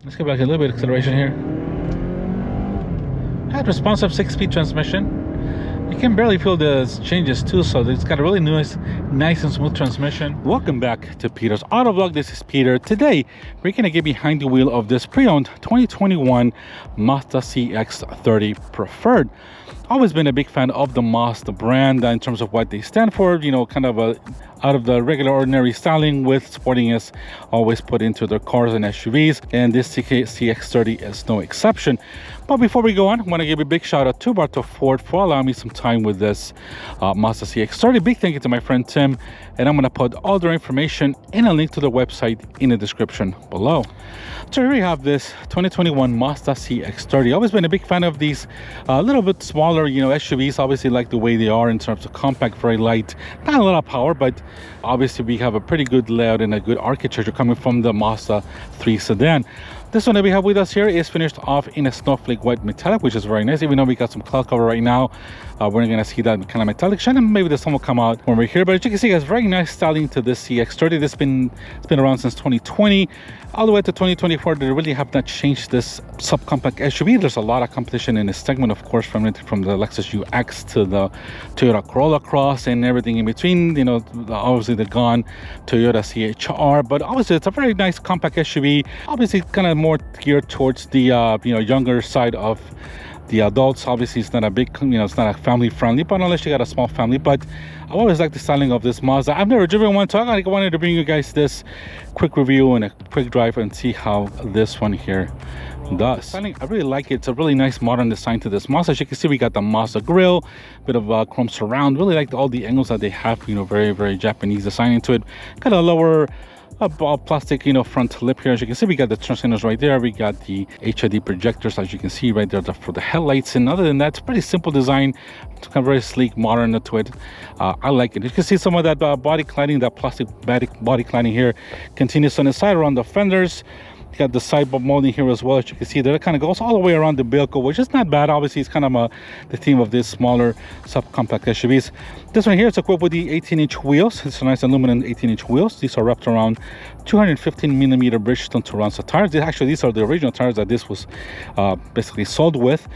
Let's get back a little bit of acceleration here. Had responsive 6-speed transmission. You can barely feel the changes too, so it's got a really nice and smooth transmission. Welcome back to Peters.autovlog. This is Peter. Today, we're gonna get behind the wheel of this pre-owned 2021 Mazda CX-30 Preferred. Always been a big fan of the Mazda brand in terms of what they stand for. You know, kind of a out of the regular ordinary styling with sportiness always put into their cars and SUVs, and this CX-30 is no exception. But before we go on, I want to give a big shout out to Bartow Ford for allowing me some time with this Mazda CX-30. Big thank you to my friend Tim, and I'm going to put all their information and a link to their website in the description below. So here we have this 2021 Mazda CX-30. Always been a big fan of these a little bit smaller, you know, SUVs. Obviously like the way they are in terms of compact, very light, not a lot of power, but obviously we have a pretty good layout and a good architecture coming from the Mazda 3 sedan. This one that we have with us here is finished off in a snowflake white metallic, which is very nice. Even though we got some cloud cover right now, we're gonna see that kind of metallic shine, and maybe the sun will come out when we're here. But as you can see, it's very nice styling to this CX-30. It's been around since 2020 all the way to 2024. They really have not changed this subcompact SUV. There's a lot of competition in this segment, of course, from the Lexus UX to the Toyota Corolla Cross and everything in between. You know, obviously the gone Toyota CHR, but obviously it's a very nice compact SUV. Obviously, kind of more geared towards the you know, younger side of the adults. Obviously it's not a big, you know, it's not a family friendly, but unless you got a small family. But I always like the styling of this Mazda. I've never driven one, so I wanted to bring you guys this quick review and a quick drive and see how this one here does. Styling, I really like it. It's a really nice modern design to this Mazda. As you can see, we got the Mazda grille, bit of chrome surround. Really like all the angles that they have, you know, very Japanese design into it. Got a lower plastic, you know, front lip here. As you can see, we got the turn signals right there. We got the HID projectors, as you can see right there, for the headlights. And other than that, it's pretty simple design. It's kind of very sleek, modern to it. I like it. You can see some of that body cladding, that plastic body cladding here continues on the side around the fenders. You got the side molding here as well. As you can see there, it kind of goes all the way around the vehicle, which is not bad. Obviously it's kind of the theme of these smaller subcompact SUVs. This one here is equipped with the 18-inch wheels. It's a nice aluminum 18-inch wheels. These are wrapped around 215mm Bridgestone Turanza tires. These are the original tires that this was basically sold with.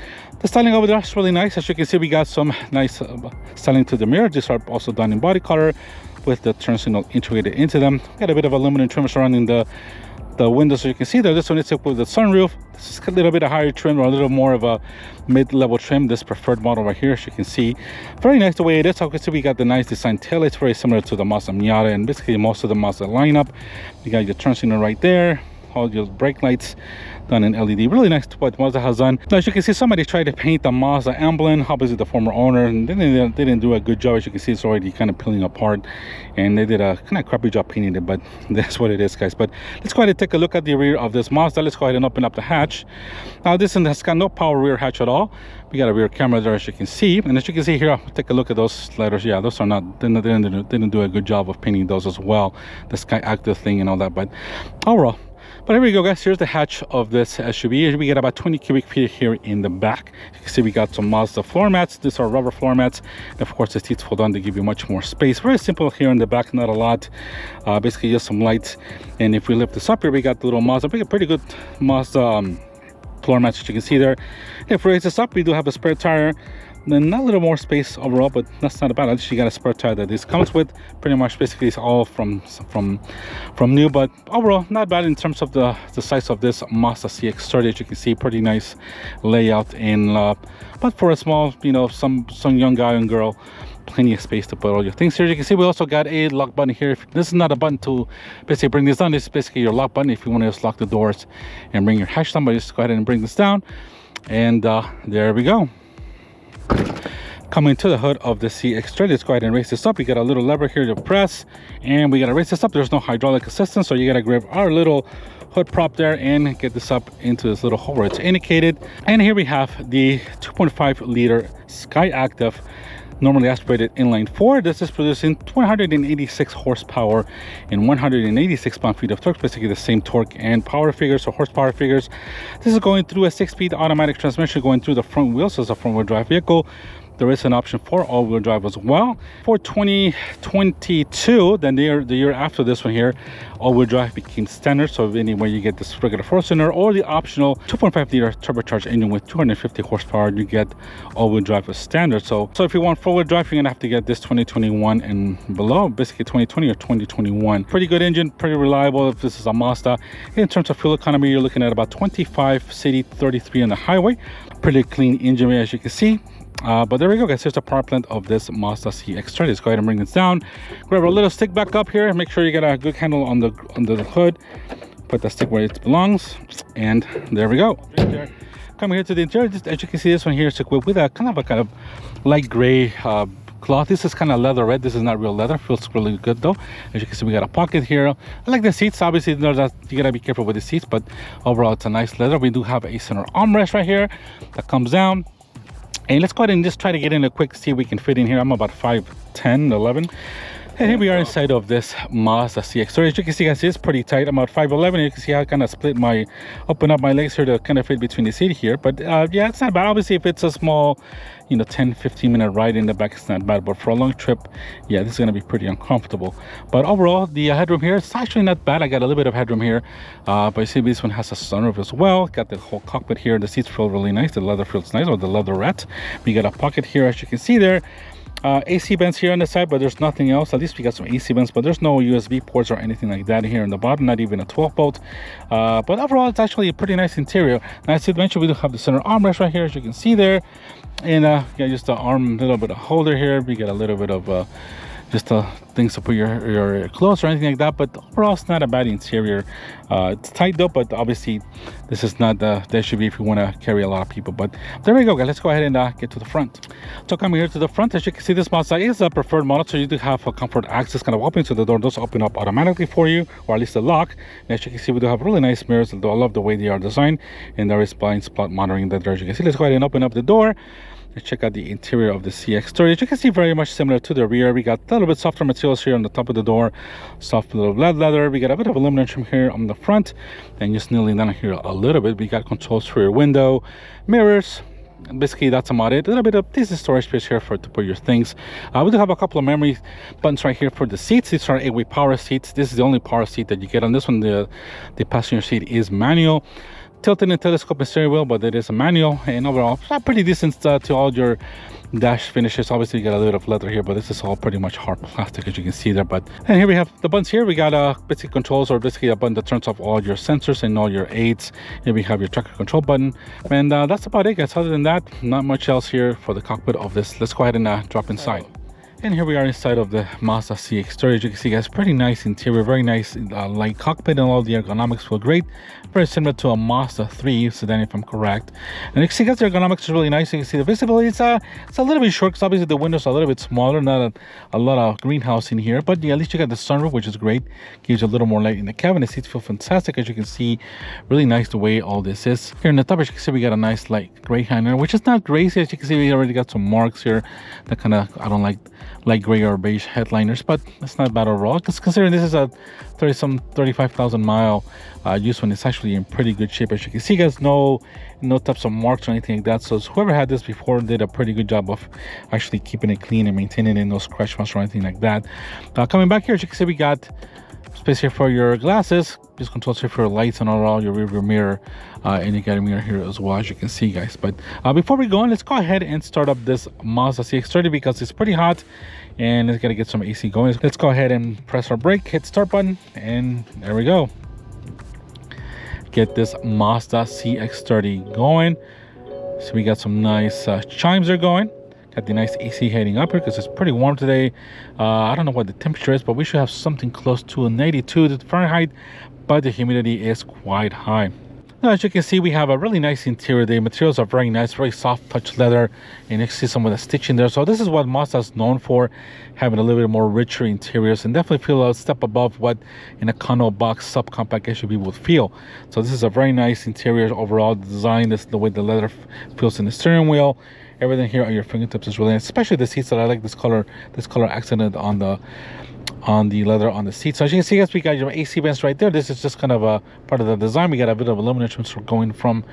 The styling over there is really nice. As you can see, we got some nice styling to the mirror. These are also done in body color with the turn signal integrated into them. Got a bit of aluminum trim surrounding the windows, so you can see there. This one is equipped with the sunroof. This is a little bit of higher trim, or a little more of a mid-level trim, this preferred model right here. As you can see, very nice the way it is. So you can see we got the nice design taillights, very similar to the Mazda Miata and basically most of the Mazda lineup. You got your turn signal right there, all your brake lights done in LED. Really nice to what Mazda has done. Now, as you can see, somebody tried to paint the Mazda emblem, obviously the former owner, and they didn't do a good job. As you can see, it's already kind of peeling apart, and they did a kind of crappy job painting it, but that's what it is, guys. But let's go ahead and take a look at the rear of this Mazda. Let's go ahead and open up the hatch. Now, this one has got no power rear hatch at all. We got a rear camera there, as you can see, and as you can see here, I'll take a look at those letters. Yeah, those are not, they didn't do a good job of painting those as well, the I-activ thing and all that. But overall, but here we go, guys. Here's the hatch of this SUV. We get about 20 cubic feet here in the back. You can see we got some Mazda floor mats. These are rubber floor mats. And of course, the seats fold down to give you much more space. Very simple here in the back, not a lot. Basically just some lights. And if we lift this up here, we got the little Mazda, pretty good Mazda floor mats, as you can see there. If we raise this up, we do have a spare tire. Then a little more space overall, but that's not bad. Actually, you got a spare tire that this comes with. Pretty much, basically, it's all from new, but overall, not bad in terms of the size of this Mazda CX-30. As you can see, pretty nice layout, and but for a small, you know, some young guy and girl, plenty of space to put all your things here. You can see we also got a lock button here. This is not a button to basically bring this down. This is basically your lock button if you want to just lock the doors and bring your hatch down. But just go ahead and bring this down, and there we go. Coming to the hood of the CX-30, let's go ahead and raise this up. We got a little lever here to press, and we got to raise this up. There's no hydraulic assistance, so you got to grab our little hood prop there and get this up into this little hole where it's indicated. And here we have the 2.5 liter I-activ normally aspirated inline 4. This is producing 186 horsepower and 186 pound-feet of torque, basically the same torque and power figures or horsepower figures. This is going through a 6-speed automatic transmission going through the front wheels as a front-wheel drive vehicle. there is an option for all-wheel drive as well. For 2022, then the year after this one here, all-wheel drive became standard. So anyway, you get this regular 4-cylinder or the optional 2.5 liter turbocharged engine with 250 horsepower, you get all-wheel drive as standard. So if you want 4-wheel drive, you're gonna have to get this 2021 and below, basically 2020 or 2021. Pretty good engine, pretty reliable if this is a Mazda. In terms of fuel economy, you're looking at about 25 city, 33 on the highway. Pretty clean engine, as you can see. But there we go, guys. Here's the power plant of this Mazda CX-30. Let's go ahead and bring this down. Grab a little stick back up here. Make sure you get a good handle on the under the hood. Put the stick where it belongs, and there we go. Coming here to the interior, as you can see, this one here is equipped with a kind of light gray cloth. This is kind of leatherette. This is not real leather. Feels really good though. As you can see, we got a pocket here. I like the seats. Obviously, you gotta be careful with the seats, but overall, it's a nice leather. We do have a center armrest right here that comes down. And let's go ahead and just try to get in a quick, see if we can fit in here. I'm about 5'10", 11. And here we are inside of this Mazda CX-30. As you can see, guys, it's pretty tight. I'm about 5'11". You can see how I kind of open up my legs here to kind of fit between the seat here. But yeah, it's not bad. Obviously, if it's a small, 10-15 minute ride in the back, it's not bad. But for a long trip, yeah, this is going to be pretty uncomfortable. But overall, the headroom here, it's actually not bad. I got a little bit of headroom here. But you see, this one has a sunroof as well. Got the whole cockpit here. The seats feel really nice. The leather feels nice, or the leatherette. We got a pocket here, as you can see there. AC vents here on the side, but there's nothing else. At least we got some AC vents, but there's no USB ports or anything like that here in the bottom, not even a 12-volt. But overall, it's actually a pretty nice interior. Now, as I mentioned, we do have the center armrest right here, as you can see there. And yeah, just the arm, little bit of holder here. We got a little bit of just things to put your clothes or anything like that. But overall, it's not a bad interior. It's tight though, but obviously this is not the SUV if you want to carry a lot of people. But there we go, guys. Let's go ahead and get to the front. So coming here to the front, as you can see, this Mazda is a preferred model, so you do have a comfort access kind of opening, so the door does open up automatically for you, or at least the lock. And as you can see, we do have really nice mirrors. I love the way they are designed, and there is blind spot monitoring that there, as you can see. Let's go ahead and open up the door. Let's check out the interior of the CX-30. As you can see, very much similar to the rear. We got a little bit softer materials here on the top of the door, soft little leather. We got a bit of aluminum trim here on the front, and just kneeling down here a little bit. We got controls for your window, mirrors. Basically, that's about it. A little bit of this is storage space here to put your things. We do have a couple of memory buttons right here for the seats. These are 8-way power seats. This is the only power seat that you get on this one. The passenger seat is manual. Tilted and telescoping steering wheel, but it is a manual, and overall pretty decent to all your dash finishes. Obviously, you got a little bit of leather here, but this is all pretty much hard plastic, as you can see there. And here we have the buttons here. We got basic controls, or basically a button that turns off all your sensors and all your aids. Here we have your tracker control button, and that's about it, guys. Other than that, not much else here for the cockpit of this. Let's go ahead and drop inside. And here we are inside of the Mazda CX-30. As you can see, guys, pretty nice interior, very nice light cockpit, and all the ergonomics feel great. Very similar to a Mazda 3 sedan, if I'm correct. And you can see, guys, the ergonomics is really nice. You can see the visibility, it's a little bit short because obviously the windows are a little bit smaller, not a lot of greenhouse in here. But yeah, at least you got the sunroof, which is great. Gives you a little more light in the cabin. The seats feel fantastic, as you can see. Really nice the way all this is. Here in the top, as you can see, we got a nice light gray liner, which is not crazy. As you can see, we already got some marks here that kind of, I don't like light gray or beige headliners, but it's not bad overall, because considering this is a 35,000 mile use one, it's actually in pretty good shape. As you can see, guys, no types of marks or anything like that. So whoever had this before did a pretty good job of actually keeping it clean and maintaining it, no scratch marks or anything like that. Coming back here, as you can see, we got space here for your glasses, just controls here for your lights, and overall your rear view mirror, and you got a mirror here as well, as you can see, guys. But before we go on, let's go ahead and start up this Mazda CX-30 because it's pretty hot and it's got to get some AC going. Let's go ahead and press our brake, hit start button, and there we go. Get this Mazda CX-30 going. So we got some nice chimes are going. Got the nice AC heading up here because it's pretty warm today. I don't know what the temperature is, but we should have something close to an 82 Fahrenheit, but the humidity is quite high. Now, as you can see, we have a really nice interior. The materials are very nice, very soft touch leather, and you can see some of the stitching there. So this is what Mazda is known for, having a little bit more richer interiors, and definitely feel a step above what an Econo box subcompact SUV would feel. So this is a very nice interior overall design. This is the way the leather feels in the steering wheel. Everything here on your fingertips is really nice, especially the seats that I like this color accented on the on the leather on the seat. So as you can see, guys, we got your AC vents right there. This is just kind of a part of the design. We got a bit of aluminum trims going from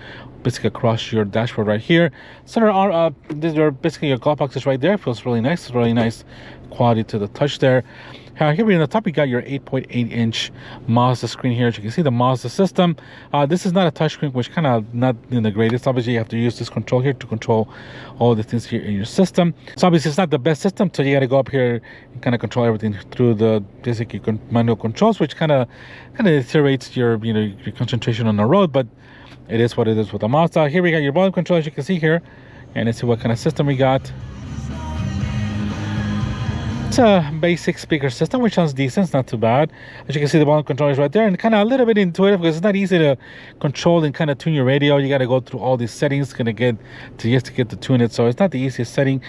basically across your dashboard right here. Center these are basically your glove boxes right there. Feels really nice. It's really nice quality to the touch there. Here in the top, you got your 8.8-inch Mazda screen here. As you can see, the Mazda system. This is not a touch screen, which kind of not in the greatest. Obviously, you have to use this control here to control all the things here in your system. So obviously, it's not the best system, so you got to go up here and kind of control everything through the basic manual controls, which kind of deteriorates your your concentration on the road. But it is what it is with the Mazda. Here we got your volume control, as you can see here, and let's see what kind of system we got. It's a basic speaker system, which sounds decent. It's not too bad. As you can see, the volume control is right there, and kind of a little bit intuitive because it's not easy to control and kind of tune your radio. You got to go through all these settings to get to tune it. So it's not the easiest setting.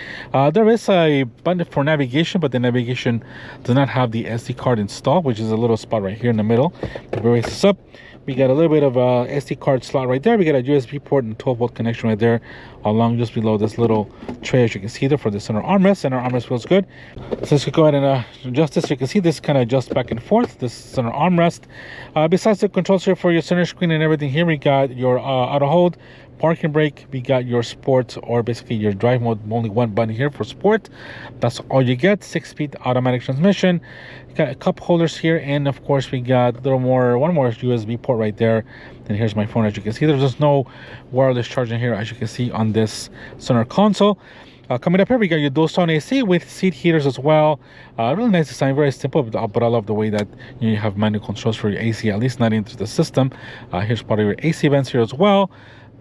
There is a button for navigation, but the navigation does not have the SD card installed, which is a little spot right here in the middle. If we raise this up, we got a little bit of a SD card slot right there. We got a USB port and 12-volt connection right there, along just below this little tray, as you can see there, for the center armrest. Center armrest feels good. So let's go ahead and adjust this. You can see this kind of adjusts back and forth, this center armrest. Besides the controls here for your center screen and everything, here we got your auto hold, parking brake. We got your sport, or basically your drive mode. Only one button here for sport. That's all you get. 6-speed automatic transmission. You got cup holders here, and of course we got one more USB port right there. And here's my phone. As you can see, there's just no wireless charging here, as you can see on this center console. Coming up here, we got your dual zone AC with seat heaters as well. Really nice design, very simple, but I love the way that you have manual controls for your AC, at least not into the system. Here's part of your AC vents here as well.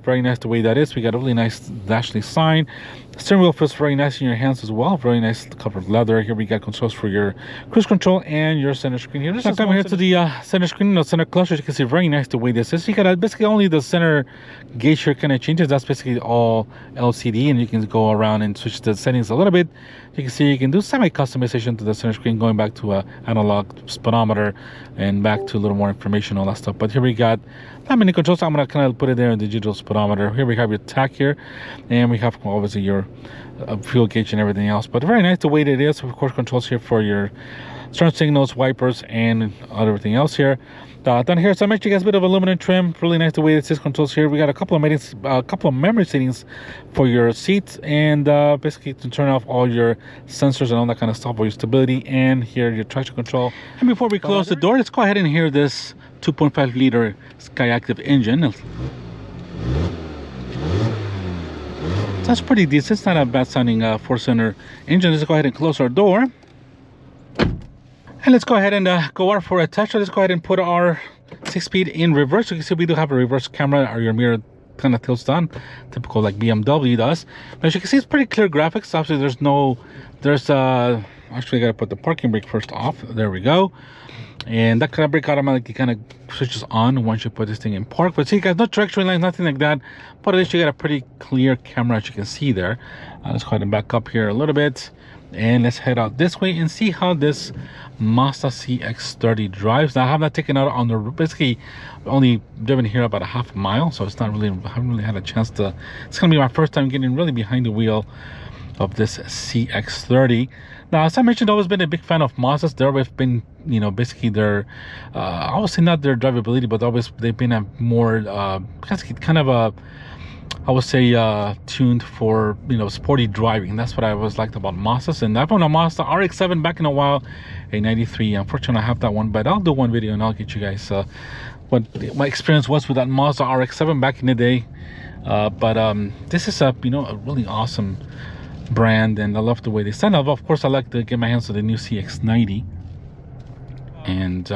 Very nice the way that is. We got a really nice Dashley sign. The steering wheel feels very nice in your hands as well. Very nice covered leather. Here we got controls for your cruise control and your center screen here. This is coming here to the center screen, the center clutch. As you can see, very nice the way this is. You got basically only the center gauge here kind of changes. That's basically all LCD, and you can go around and switch the settings a little bit. You can see you can do semi-customization to the center screen, going back to analog speedometer and back to a little more information, all that stuff. But here we got not many controls. So I'm gonna kind of put it there in the digital speedometer. Here we have your tach here, and we have obviously your fuel gauge and everything else. But very nice the way that it is. Of course, controls here for your turn signals, wipers, and everything else here. Down here, so I mentioned you guys a bit of aluminum trim. Really nice the way it says controls here. We got a couple of memory settings for your seats, and basically to turn off all your sensors and all that kind of stuff for your stability. And here your traction control. And before we close the door, let's go ahead and hear this 2.5 liter i-activ engine. That's pretty decent. It's not a bad sounding 4-cylinder engine. Let's go ahead and close our door. And let's go ahead and go out for a test. So let's go ahead and put our 6-speed in reverse. You can see we do have a reverse camera, or your mirror kind of tilts down, typical like BMW does. But as you can see, it's pretty clear graphics. Obviously, actually, I gotta put the parking brake first off. There we go. And that kind of brake automatically kind of switches on once you put this thing in park. But see, guys, no directional lines, nothing like that. But at least you got a pretty clear camera, as you can see there. Let's go ahead and back up here a little bit. And let's head out this way and see how this Mazda CX-30 drives. Now, I have not taken out on the, basically only driven here about a half mile, so it's not really, I haven't really had a chance to. It's gonna be my first time getting really behind the wheel of this CX-30. Now, as I mentioned, I've always been a big fan of Mazdas. They've been, basically their, I would say not their drivability, but they've been a more, kind of a, I would say tuned for sporty driving. That's what I always liked about Mazdas. And I've owned a Mazda RX-7 back in a while, a 93. Unfortunately, I have that one, but I'll do one video and I'll get you guys what my experience was with that Mazda RX-7 back in the day. But this is a a really awesome brand, and I love the way they stand up. Of course, I like to get my hands on the new CX-90, and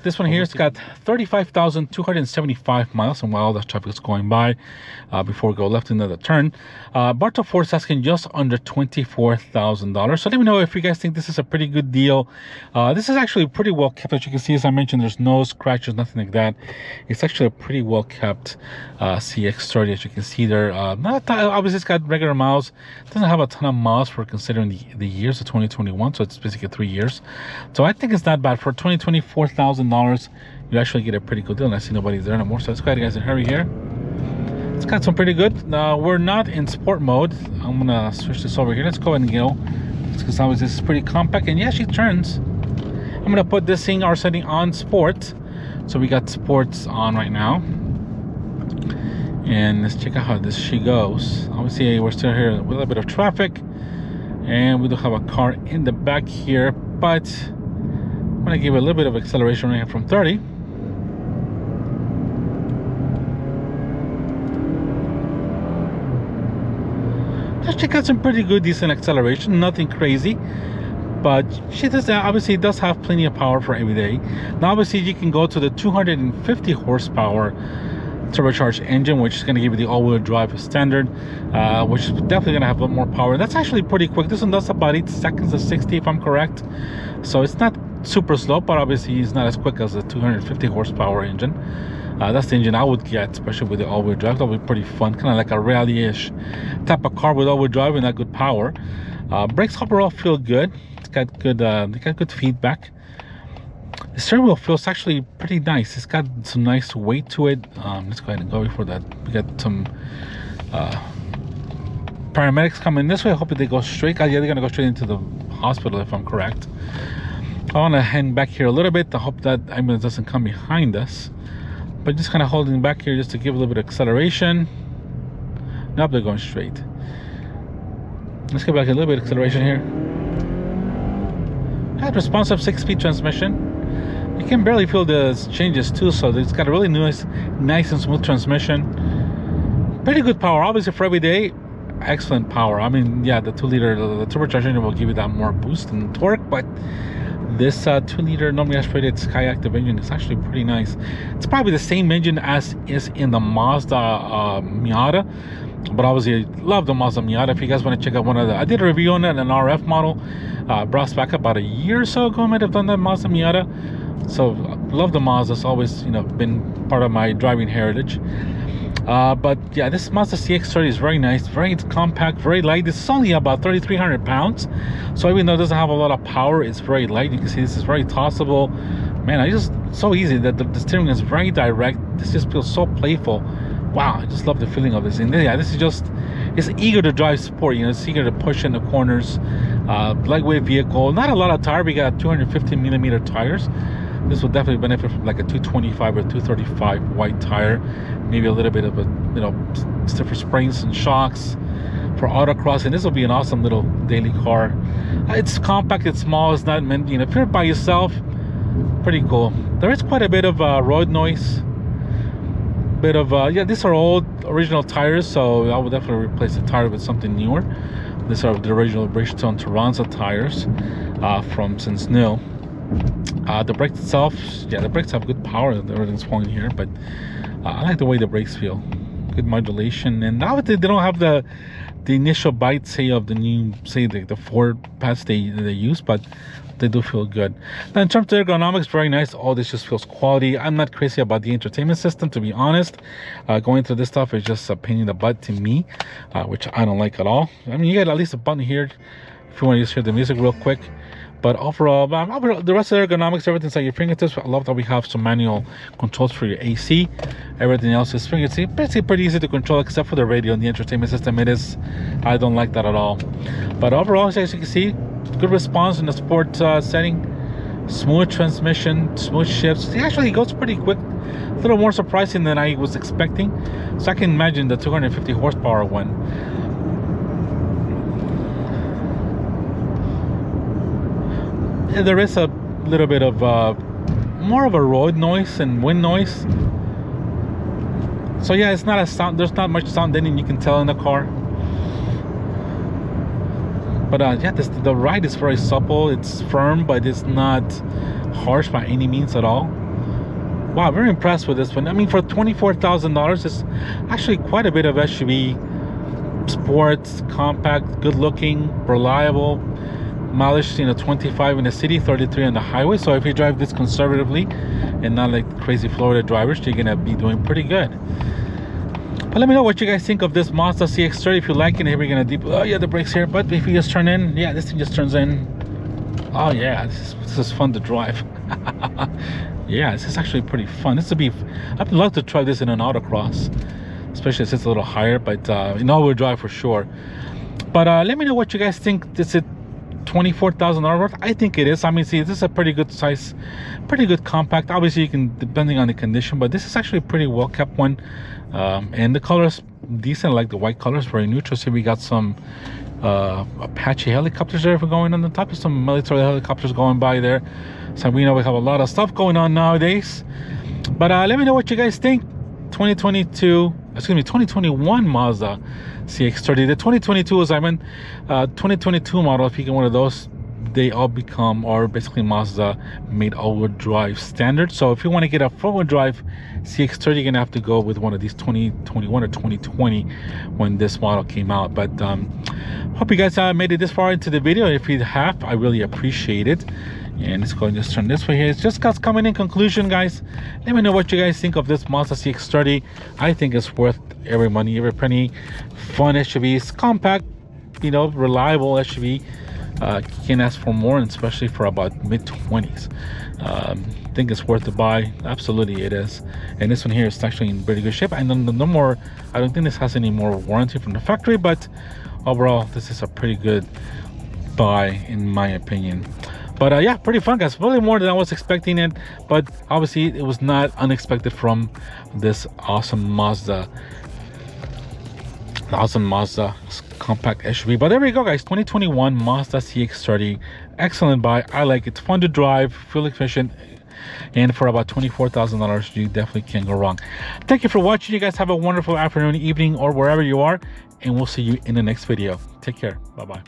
this one here, it's got 35,275 miles, and while the traffic is going by, before we go left into the turn, Bartow Ford is asking just under $24,000. So let me know if you guys think this is a pretty good deal. This is actually pretty well kept. As you can see, as I mentioned, there's no scratches, nothing like that. It's actually a pretty well kept CX-30, as you can see there. Obviously, it's got regular miles. It doesn't have a ton of miles for considering the years of 2021, so it's basically 3 years. So I think it's not bad for $24,000. You actually get a pretty good deal, and I see nobody's there anymore. So let's go ahead, guys, and hurry here. It's got some pretty good. We're not in sport mode. I'm gonna switch this over here. Let's go ahead and go, because obviously this is pretty compact, and yeah, she turns. I'm gonna put this thing, our setting on sport. So we got sports on right now, and let's check out how this she goes. Obviously we're still here with a little bit of traffic, and we do have a car in the back here, but I'm gonna give it a little bit of acceleration right here from 30. She got some pretty good, decent acceleration, nothing crazy, but she does obviously does have plenty of power for every day. Now obviously you can go to the 250 horsepower turbocharged engine, which is going to give you the all-wheel drive standard, which is definitely going to have a lot more power. That's actually pretty quick. This one does about 8 seconds to 60 if I'm correct, so it's not super slow, but obviously it's not as quick as the 250 horsepower engine. That's the engine I would get, especially with the all-wheel drive. That would be pretty fun, kind of like a rally-ish type of car with all-wheel drive and that good power. Brakes overall feel good. It's got good, they got good feedback. The steering wheel feels actually pretty nice. It's got some nice weight to it. Let's go ahead and go before that. We got some paramedics coming this way. I hope they go straight. Yeah, they're gonna go straight into the hospital if I'm correct. I want to hang back here a little bit. I hope that ambulance doesn't come behind us. But just kind of holding back here just to give a little bit of acceleration. Nope, they're going straight. Let's get back a little bit of acceleration here. Had responsive 6-speed transmission. You can barely feel the changes too, so it's got a really nice and smooth transmission. Pretty good power, obviously for every day. Excellent power. I mean, yeah, the 2-liter, the turbocharged engine will give you that more boost and torque, but this 2-liter normally aspirated i-activ engine is actually pretty nice. It's probably the same engine as is in the Mazda Miata, but obviously I love the Mazda Miata. If you guys want to check out one of the, I did a review on it, an RF model, brought back about a year or so ago. I might have done that Mazda Miata. So love the Mazda. It's always, you know, been part of my driving heritage. But yeah, this Mazda CX-30 is very nice, very compact, very light. This is only about 3,300 pounds, so even though it doesn't have a lot of power, it's very light. You can see this is very tossable. Man, I just so easy that the steering is very direct. This just feels so playful. Wow, I just love the feeling of this. And yeah, this is just, it's eager to drive sport. You know, it's eager to push in the corners. Lightweight vehicle, not a lot of tire. We got 250 millimeter tires. This will definitely benefit from like a 225 or 235 white tire, maybe a little bit of a, you know, stiffer springs and shocks for autocross. And this will be an awesome little daily car. It's compact, it's small, it's not meant, you know, if you're by yourself, pretty cool. There is quite a bit of road noise, bit of yeah, these are old original tires, so I would definitely replace the tire with something newer. These are the original Bridgestone Turanza tires from since new. The brakes itself, yeah, the brakes have good power. Everything's falling here, but I like the way the brakes feel. Good modulation, and obviously they don't have the initial bite, say, of the new, say, the Ford pads they use, but they do feel good. Now, in terms of ergonomics, very nice. All this just feels quality. I'm not crazy about the entertainment system, to be honest. Going through this stuff is just a pain in the butt to me, which I don't like at all. I mean, you get at least a button here if you want to just hear the music real quick. But overall, the rest of the ergonomics, everything's at your fingertips. I love that we have some manual controls for your AC. Everything else is fingertips. Basically pretty easy to control, except for the radio and the entertainment system. I don't like that at all. But overall, as you can see, good response in the sport setting. Smooth transmission, smooth shifts. It actually goes pretty quick. A little more surprising than I was expecting. So I can imagine the 250 horsepower one. There is a little bit of more of a road noise and wind noise. So yeah, it's not a sound. There's not much sound deadening you can tell in the car. But yeah, the ride is very supple. It's firm, but it's not harsh by any means at all. Wow, very impressed with this one. I mean, for $24,000, it's actually quite a bit of SUV. Sports, compact, good looking, reliable. Mileage, you know, 25 in the city, 33 on the highway. So if you drive this conservatively and not like crazy Florida drivers, you're gonna be doing pretty good. But let me know what you guys think of this Mazda CX-30. If you like it, here we're gonna oh yeah, the brakes here. But if you just turn in, yeah, this thing just turns in. Oh yeah, this is fun to drive. Yeah, this is actually pretty fun. I'd love to try this in an autocross, especially since it's a little higher. But in all-wheel drive for sure. But let me know what you guys think. Is it $24,000 worth? I think it is. I mean, see, this is a pretty good size, pretty good compact. Obviously, you can, depending on the condition, but this is actually a pretty well kept one. And the colors decent, like the white colors, very neutral. See, we got some Apache helicopters there for going on the top. There's some military helicopters going by there. So we know we have a lot of stuff going on nowadays. But let me know what you guys think. 2021 Mazda CX-30. The 2022 is, 2022 model, if you get one of those, they all become, or basically Mazda made all-wheel drive standard. So if you want to get a four-wheel drive CX-30, you're gonna have to go with one of these 2021 or 2020 when this model came out. But hope you guys made it this far into the video. If you have, I really appreciate it. And let's go and just turn this way here. It's just guys coming in conclusion, guys. Let me know what you guys think of this Mazda CX-30. I think it's worth every money, every penny. Fun SUV, it's compact, you know, reliable SUV. You can't ask for more, and especially for about mid-20s. I think it's worth the buy. Absolutely it is. And this one here is actually in pretty good shape. And then no more, I don't think this has any more warranty from the factory, but overall this is a pretty good buy in my opinion. But yeah, pretty fun, guys. Really more than I was expecting it, but obviously it was not unexpected from this awesome Mazda compact SUV. But there we go, guys. 2021 Mazda CX-30, excellent buy. I like it. It's fun to drive, fuel efficient, and for about $24,000, you definitely can't go wrong. Thank you for watching. You guys have a wonderful afternoon, evening, or wherever you are, and we'll see you in the next video. Take care. Bye bye.